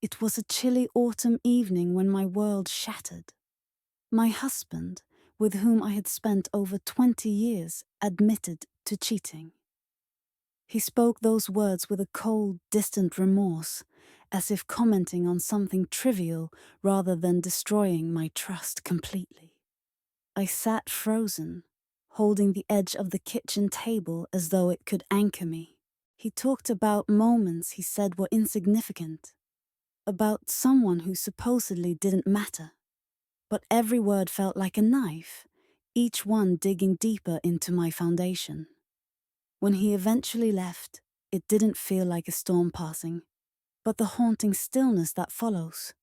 It was a chilly autumn evening when my world shattered. My husband, with whom I had spent over 20 years, admitted to cheating. He spoke those words with a cold, distant remorse, as if commenting on something trivial rather than destroying my trust completely. I sat frozen, holding the edge of the kitchen table as though it could anchor me. He talked about moments he said were insignificant, about someone who supposedly didn't matter. But every word felt like a knife, each one digging deeper into my foundation. When he eventually left, it didn't feel like a storm passing, but the haunting stillness that follows,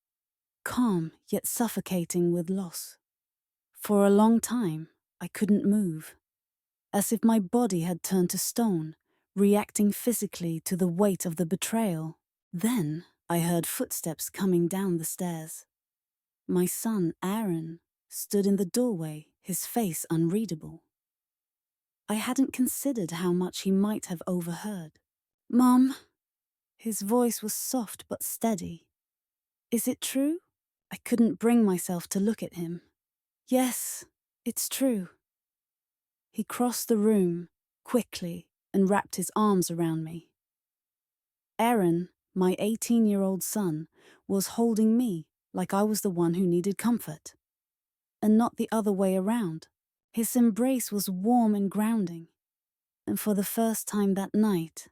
calm yet suffocating with loss. For a long time, I couldn't move, as if my body had turned to stone, reacting physically to the weight of the betrayal. Then I heard footsteps coming down the stairs. My son, Aaron, stood in the doorway, his face unreadable. I hadn't considered how much he might have overheard. "Mom," his voice was soft but steady. "Is it true?" I couldn't bring myself to look at him. "Yes, it's true." He crossed the room, quickly, and wrapped his arms around me. Aaron, my 18-year-old son, was holding me like I was the one who needed comfort, and not the other way around. His embrace was warm and grounding, and for the first time that night,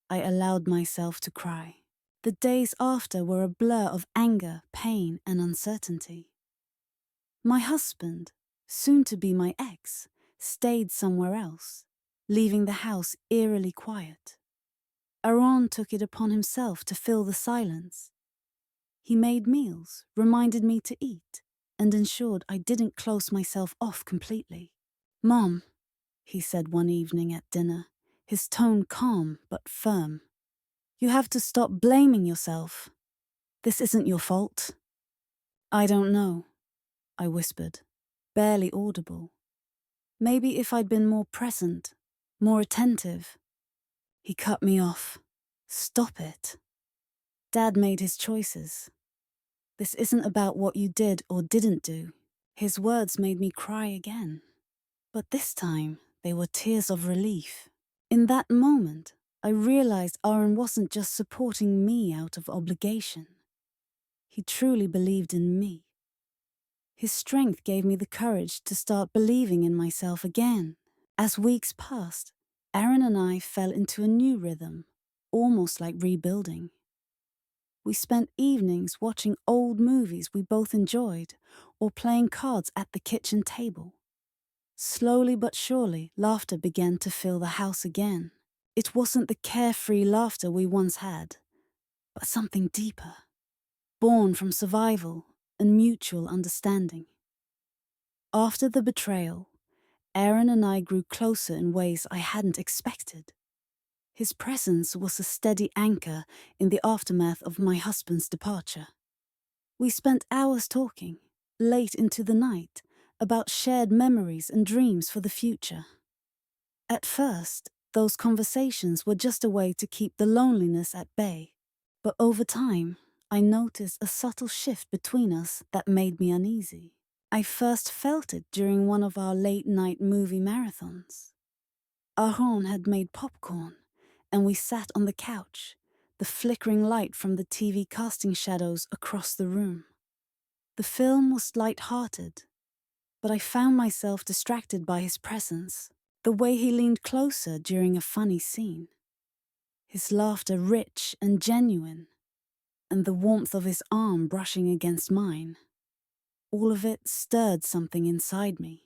I allowed myself to cry. The days after were a blur of anger, pain, and uncertainty. My husband, soon to be my ex, stayed somewhere else, leaving the house eerily quiet. Aaron took it upon himself to fill the silence. He made meals, reminded me to eat, and ensured I didn't close myself off completely. "Mom," he said one evening at dinner, his tone calm but firm, "you have to stop blaming yourself. This isn't your fault." "I don't know," I whispered, barely audible. Maybe if I'd been more present, more attentive. He cut me off. "Stop it. Dad made his choices. This isn't about what you did or didn't do." His words made me cry again. But this time, they were tears of relief. In that moment, I realized Aaron wasn't just supporting me out of obligation. He truly believed in me. His strength gave me the courage to start believing in myself again. As weeks passed, Aaron and I fell into a new rhythm, almost like rebuilding. We spent evenings watching old movies we both enjoyed, or playing cards at the kitchen table. Slowly but surely, laughter began to fill the house again. It wasn't the carefree laughter we once had, but something deeper, born from survival and mutual understanding. After the betrayal, Aaron and I grew closer in ways I hadn't expected. His presence was a steady anchor in the aftermath of my husband's departure. We spent hours talking, late into the night, about shared memories and dreams for the future. At first, those conversations were just a way to keep the loneliness at bay. But over time, I noticed a subtle shift between us that made me uneasy. I first felt it during one of our late-night movie marathons. Aaron had made popcorn, and we sat on the couch, the flickering light from the TV casting shadows across the room. The film was light-hearted, but I found myself distracted by his presence, the way he leaned closer during a funny scene. His laughter rich and genuine, and the warmth of his arm brushing against mine. All of it stirred something inside me,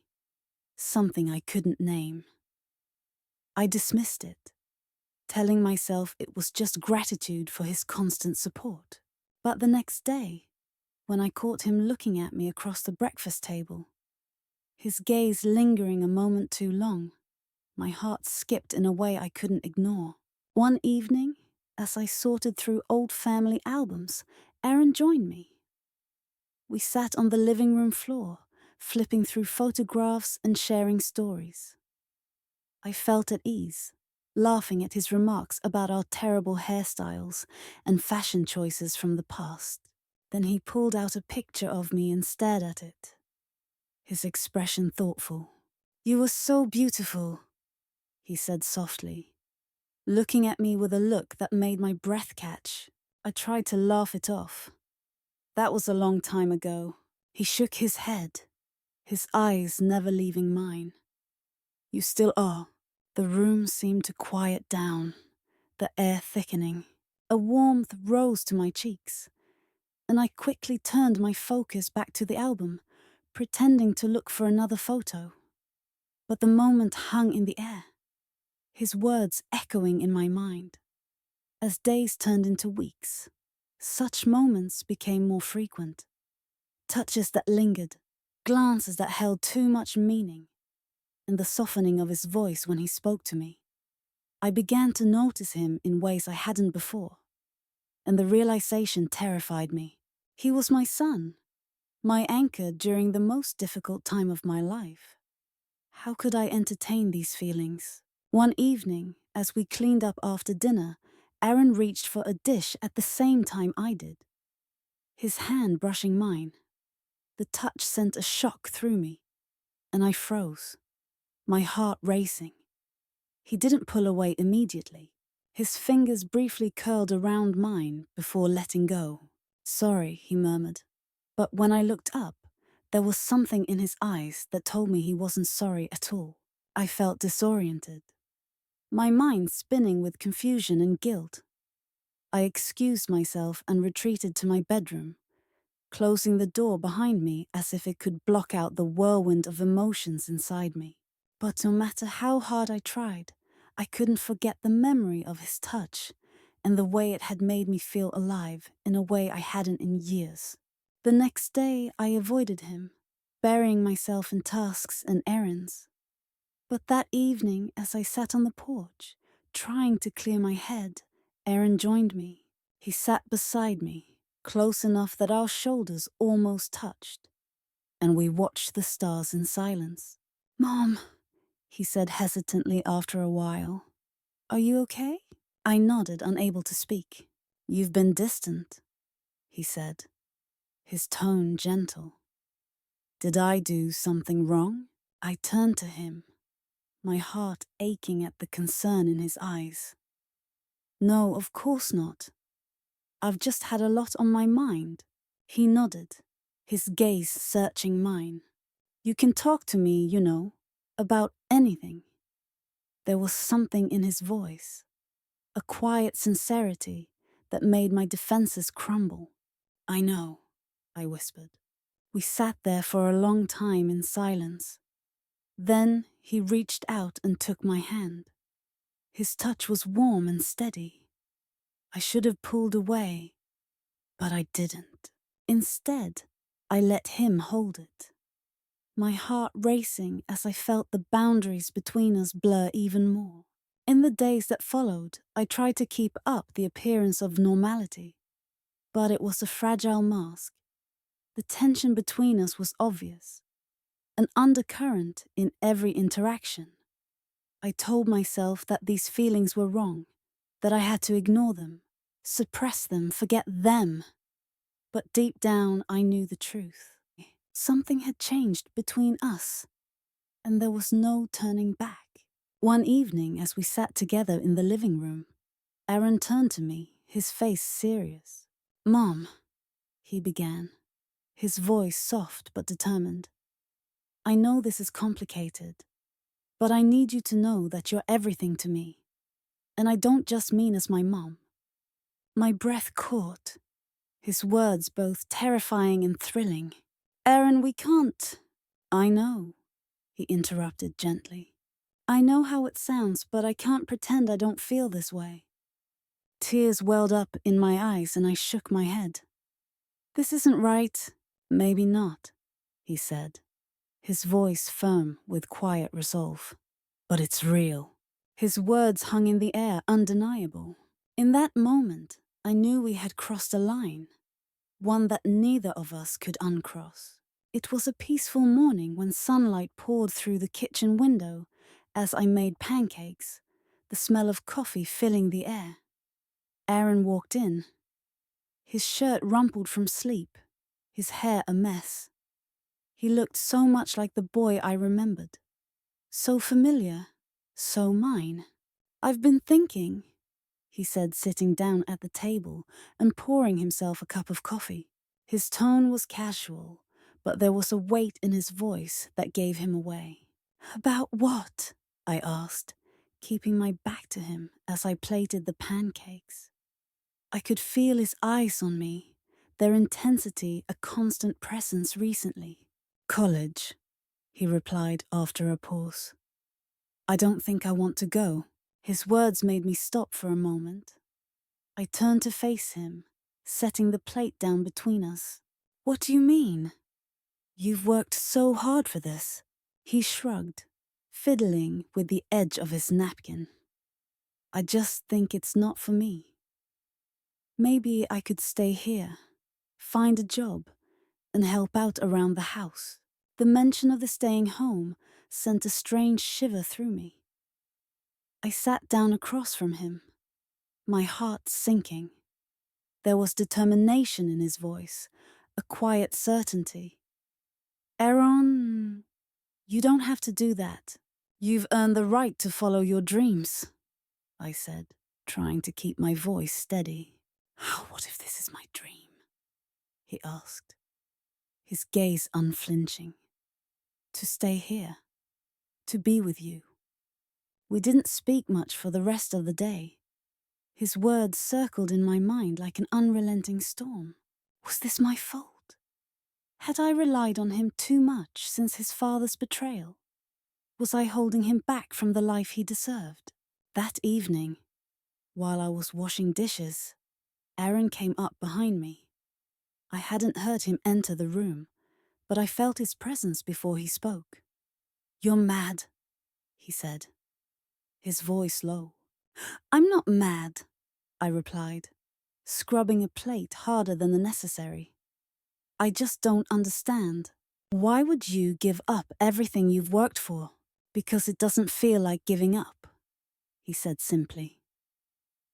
something I couldn't name. I dismissed it, telling myself it was just gratitude for his constant support. But the next day, when I caught him looking at me across the breakfast table, his gaze lingering a moment too long, my heart skipped in a way I couldn't ignore. One evening, as I sorted through old family albums, Aaron joined me. We sat on the living room floor, flipping through photographs and sharing stories. I felt at ease, laughing at his remarks about our terrible hairstyles and fashion choices from the past. Then he pulled out a picture of me and stared at it, his expression thoughtful. "You were so beautiful," he said softly, looking at me with a look that made my breath catch. I tried to laugh it off. "That was a long time ago." He shook his head, his eyes never leaving mine. "You still are." The room seemed to quiet down, the air thickening. A warmth rose to my cheeks, and I quickly turned my focus back to the album, pretending to look for another photo. But the moment hung in the air, his words echoing in my mind. As days turned into weeks, such moments became more frequent. Touches that lingered, glances that held too much meaning, and the softening of his voice when he spoke to me. I began to notice him in ways I hadn't before, and the realization terrified me. He was my son, my anchor during the most difficult time of my life. How could I entertain these feelings? One evening, as we cleaned up after dinner, Aaron reached for a dish at the same time I did, his hand brushing mine. The touch sent a shock through me, and I froze, my heart racing. He didn't pull away immediately. His fingers briefly curled around mine before letting go. "Sorry," he murmured. But when I looked up, there was something in his eyes that told me he wasn't sorry at all. I felt disoriented, my mind spinning with confusion and guilt. I excused myself and retreated to my bedroom, closing the door behind me as if it could block out the whirlwind of emotions inside me. But no matter how hard I tried, I couldn't forget the memory of his touch and the way it had made me feel alive in a way I hadn't in years. The next day, I avoided him, burying myself in tasks and errands. But that evening, as I sat on the porch, trying to clear my head, Aaron joined me. He sat beside me, close enough that our shoulders almost touched, and we watched the stars in silence. "Mom," he said hesitantly after a while, "are you okay?" I nodded, unable to speak. "You've been distant," he said, his tone gentle. "Did I do something wrong?" I turned to him, my heart aching at the concern in his eyes. "No, of course not. I've just had a lot on my mind." He nodded, his gaze searching mine. "You can talk to me, you know, about anything." There was something in his voice, a quiet sincerity that made my defenses crumble. "I know," I whispered. We sat there for a long time in silence. Then he reached out and took my hand. His touch was warm and steady. I should have pulled away, but I didn't. Instead, I let him hold it, my heart racing as I felt the boundaries between us blur even more. In the days that followed, I tried to keep up the appearance of normality, but it was a fragile mask. The tension between us was obvious, an undercurrent in every interaction. I told myself that these feelings were wrong, that I had to ignore them, suppress them, forget them. But deep down, I knew the truth. Something had changed between us, and there was no turning back. One evening, as we sat together in the living room, Aaron turned to me, his face serious. "Mom," he began, his voice soft but determined. "I know this is complicated, but I need you to know that you're everything to me. And I don't just mean as my mom." My breath caught, his words both terrifying and thrilling. "Aaron, we can't." "I know," he interrupted gently. "I know how it sounds, but I can't pretend I don't feel this way." Tears welled up in my eyes and I shook my head. "This isn't right." "Maybe not," he said, his voice firm with quiet resolve. "But it's real." His words hung in the air, undeniable. In that moment, I knew we had crossed a line, one that neither of us could uncross. It was a peaceful morning when sunlight poured through the kitchen window as I made pancakes, the the smell of coffee filling the air. Aaron walked in, his shirt rumpled from sleep, his hair a mess. He looked so much like the boy I remembered. So familiar, so mine. "I've been thinking," he said, sitting down at the table and pouring himself a cup of coffee. His tone was casual, but there was a weight in his voice that gave him away. "About what?" I asked, keeping my back to him as I plated the pancakes. I could feel his eyes on me, their intensity a constant presence recently. "College," he replied after a pause. "I don't think I want to go." His words made me stop for a moment. I turned to face him, setting the plate down between us. "What do you mean? You've worked so hard for this." He shrugged, fiddling with the edge of his napkin. "I just think it's not for me. Maybe I could stay here, find a job, and help out around the house." The mention of the staying home sent a strange shiver through me. I sat down across from him, my heart sinking. There was determination in his voice, a quiet certainty. "Aaron, you don't have to do that. You've earned the right to follow your dreams," I said, trying to keep my voice steady. "What if this is my dream?" he asked, his gaze unflinching. "To stay here, to be with you." We didn't speak much for the rest of the day. His words circled in my mind like an unrelenting storm. Was this my fault? Had I relied on him too much since his father's betrayal? Was I holding him back from the life he deserved? That evening, while I was washing dishes, Aaron came up behind me. I hadn't heard him enter the room, but I felt his presence before he spoke. "You're mad," he said, his voice low. "I'm not mad," I replied, scrubbing a plate harder than the necessary. "I just don't understand. Why would you give up everything you've worked for? Because it doesn't feel like giving up," he said simply.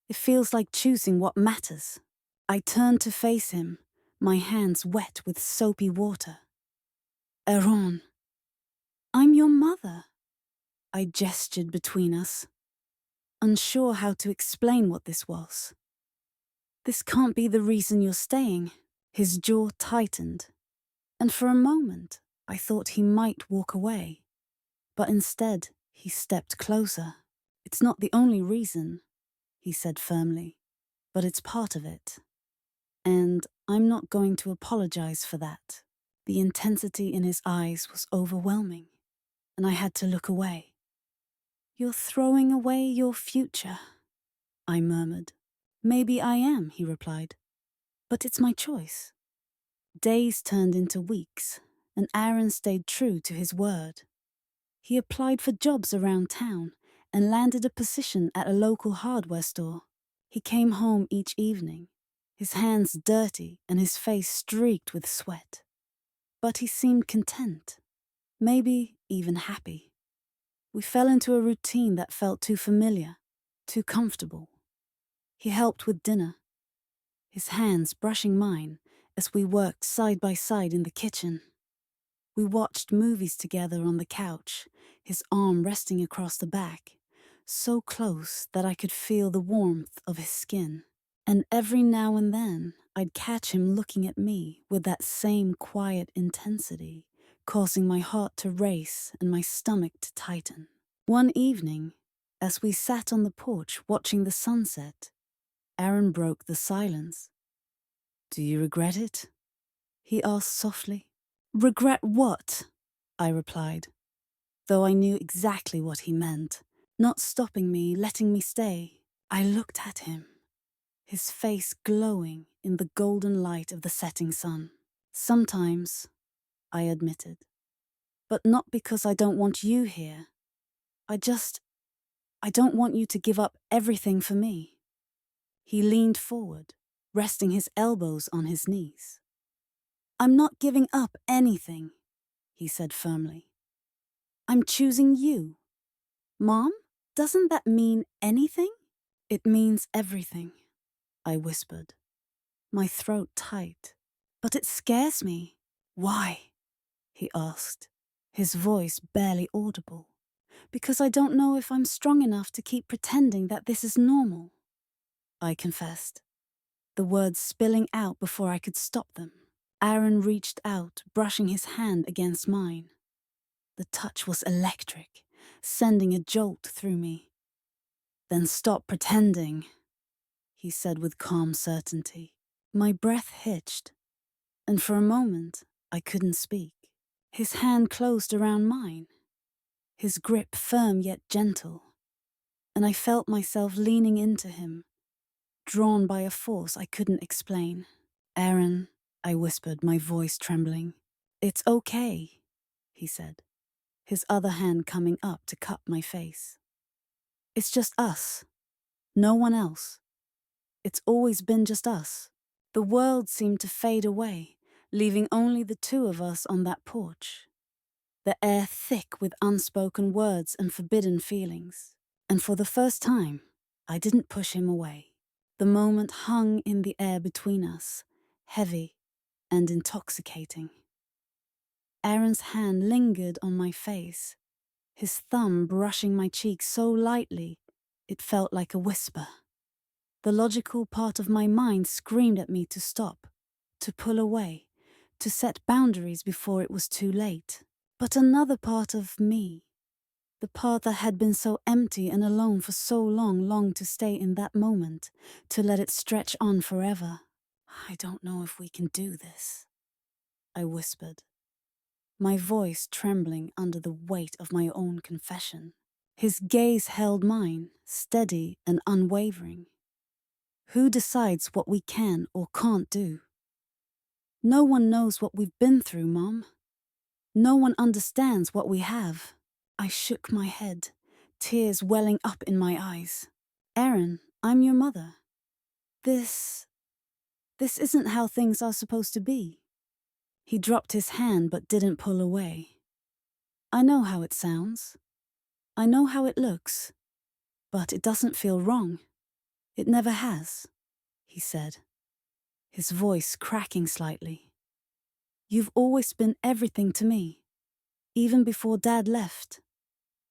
"It feels like choosing what matters." I turned to face him, my hands wet with soapy water. "Aaron, I'm your mother." I gestured between us, unsure how to explain what this was. "This can't be the reason you're staying." His jaw tightened, and for a moment I thought he might walk away. But instead, he stepped closer. "It's not the only reason," he said firmly, "but it's part of it. And I'm not going to apologize for that." The intensity in his eyes was overwhelming, and I had to look away. "You're throwing away your future," I murmured. "Maybe I am," he replied, "but it's my choice." Days turned into weeks, and Aaron stayed true to his word. He applied for jobs around town and landed a position at a local hardware store. He came home each evening, his hands dirty and his face streaked with sweat. But he seemed content, maybe even happy. We fell into a routine that felt too familiar, too comfortable. He helped with dinner, his hands brushing mine as we worked side by side in the kitchen. We watched movies together on the couch, his arm resting across the back, so close that I could feel the warmth of his skin. And every now and then, I'd catch him looking at me with that same quiet intensity, causing my heart to race and my stomach to tighten. One evening, as we sat on the porch watching the sunset, Aaron broke the silence. "Do you regret it?" he asked softly. "Regret what?" I replied, though I knew exactly what he meant. Not stopping me, letting me stay. I looked at him, his face glowing in the golden light of the setting sun. "Sometimes," I admitted, "but not because I don't want you here. I don't want you to give up everything for me." He leaned forward, resting his elbows on his knees. "I'm not giving up anything," he said firmly. "I'm choosing you." "Mom?" Doesn't that mean anything? It means everything, I whispered, my throat tight. But it scares me. Why? He asked, his voice barely audible. Because I don't know if I'm strong enough to keep pretending that this is normal, I confessed, the words spilling out before I could stop them. Aaron reached out, brushing his hand against mine. The touch was electric, sending a jolt through me. Then stop pretending, he said with calm certainty. My breath hitched, and for a moment I couldn't speak. His hand closed around mine, his grip firm yet gentle, and I felt myself leaning into him, drawn by a force I couldn't explain. Aaron, I whispered, my voice trembling. It's okay, he said, his other hand coming up to cup my face. It's just us, no one else. It's always been just us. The world seemed to fade away, leaving only the two of us on that porch. The air thick with unspoken words and forbidden feelings. And for the first time, I didn't push him away. The moment hung in the air between us, heavy and intoxicating. Aaron's hand lingered on my face, his thumb brushing my cheek so lightly it felt like a whisper. The logical part of my mind screamed at me to stop, to pull away, to set boundaries before it was too late. But another part of me, the part that had been so empty and alone for so long, longed to stay in that moment, to let it stretch on forever. I don't know if we can do this, I whispered, my voice trembling under the weight of my own confession. His gaze held mine, steady and unwavering. Who decides what we can or can't do? No one knows what we've been through, Mom. No one understands what we have. I shook my head, tears welling up in my eyes. Aaron, I'm your mother. This isn't how things are supposed to be. He dropped his hand but didn't pull away. I know how it sounds. I know how it looks. But it doesn't feel wrong. It never has, he said, his voice cracking slightly. You've always been everything to me, even before Dad left.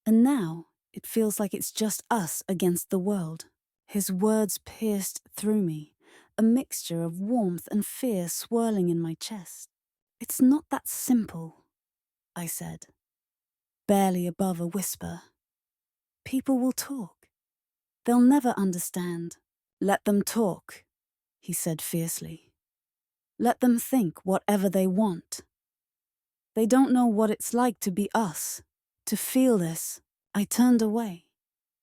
And now it feels like it's just us against the world. His words pierced through me, a mixture of warmth and fear swirling in my chest. It's not that simple, I said, barely above a whisper. People will talk. They'll never understand. Let them talk, he said fiercely. Let them think whatever they want. They don't know what it's like to be us, to feel this. I turned away,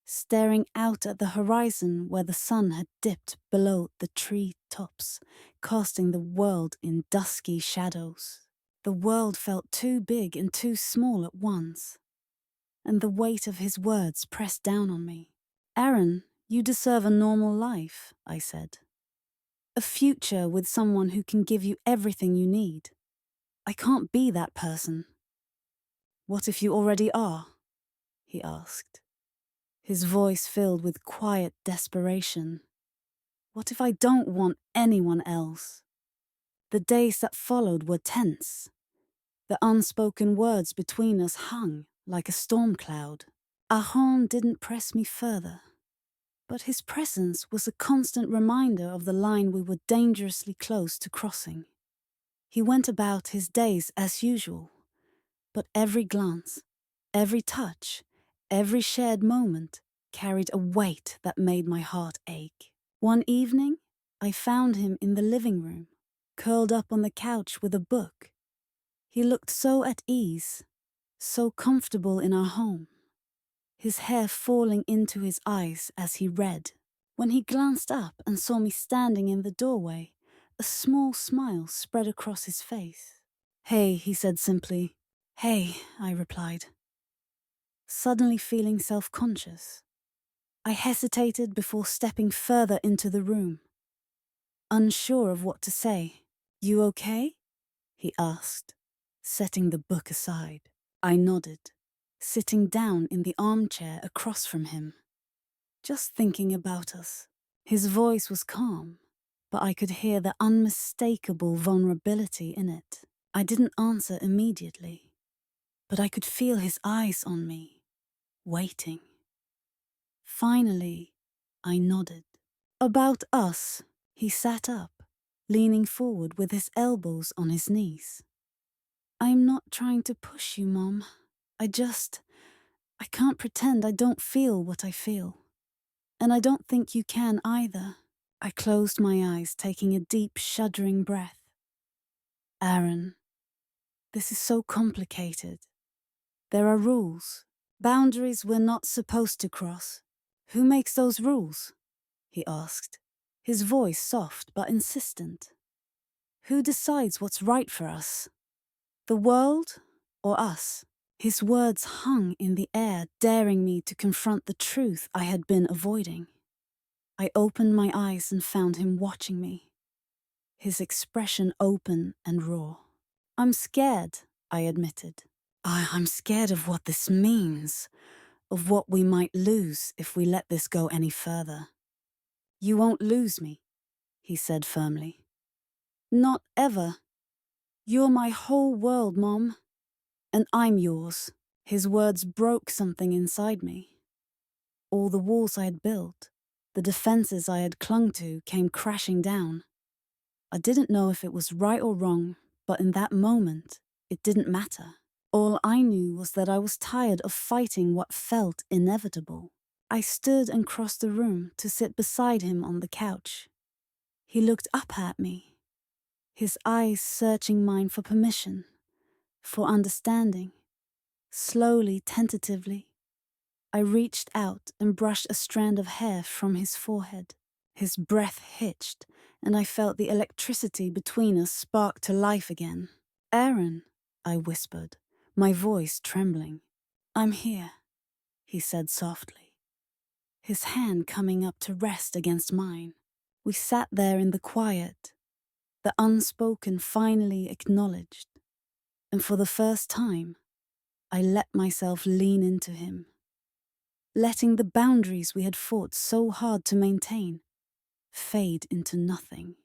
staring out at the horizon where the sun had dipped below the tree tops, casting the world in dusky shadows. The world felt too big and too small at once, and the weight of his words pressed down on me. Aaron, you deserve a normal life, I said. A future with someone who can give you everything you need. I can't be that person. What if you already are? He asked, his voice filled with quiet desperation. What if I don't want anyone else? The days that followed were tense. The unspoken words between us hung like a storm cloud. Aaron didn't press me further, but his presence was a constant reminder of the line we were dangerously close to crossing. He went about his days as usual, but every glance, every touch, every shared moment carried a weight that made my heart ache. One evening, I found him in the living room, curled up on the couch with a book. He looked so at ease, so comfortable in our home, his hair falling into his eyes as he read. When he glanced up and saw me standing in the doorway, a small smile spread across his face. Hey, he said simply. Hey, I replied, suddenly feeling self-conscious. I hesitated before stepping further into the room, unsure of what to say. You okay? He asked, setting the book aside. I nodded. sitting down in the armchair across from him, just thinking about us. His voice was calm, but I could hear the unmistakable vulnerability in it. I didn't answer immediately, but I could feel his eyes on me, waiting. Finally, I nodded. About us, he sat up, leaning forward with his elbows on his knees. I'm not trying to push you, Mom. I can't pretend I don't feel what I feel. And I don't think you can either. I closed my eyes, taking a deep, shuddering breath. Aaron, this is so complicated. There are rules, boundaries we're not supposed to cross. Who makes those rules? He asked, his voice soft but insistent. Who decides what's right for us? The world or us? His words hung in the air, daring me to confront the truth I had been avoiding. I opened my eyes and found him watching me, his expression open and raw. I'm scared, I admitted. I'm scared of what this means, of what we might lose if we let this go any further. You won't lose me, he said firmly. Not ever. You're my whole world, Mom. And I'm yours. His words broke something inside me. All the walls I had built, the defenses I had clung to, came crashing down. I didn't know if it was right or wrong, but in that moment, it didn't matter. All I knew was that I was tired of fighting what felt inevitable. I stood and crossed the room to sit beside him on the couch. He looked up at me, his eyes searching mine for permission, for understanding. Slowly, tentatively, I reached out and brushed a strand of hair from his forehead. His breath hitched, and I felt the electricity between us spark to life again. Aaron, I whispered, my voice trembling. I'm here, he said softly, his hand coming up to rest against mine. We sat there in the quiet, the unspoken finally acknowledged, and for the first time, I let myself lean into him, letting the boundaries we had fought so hard to maintain fade into nothing.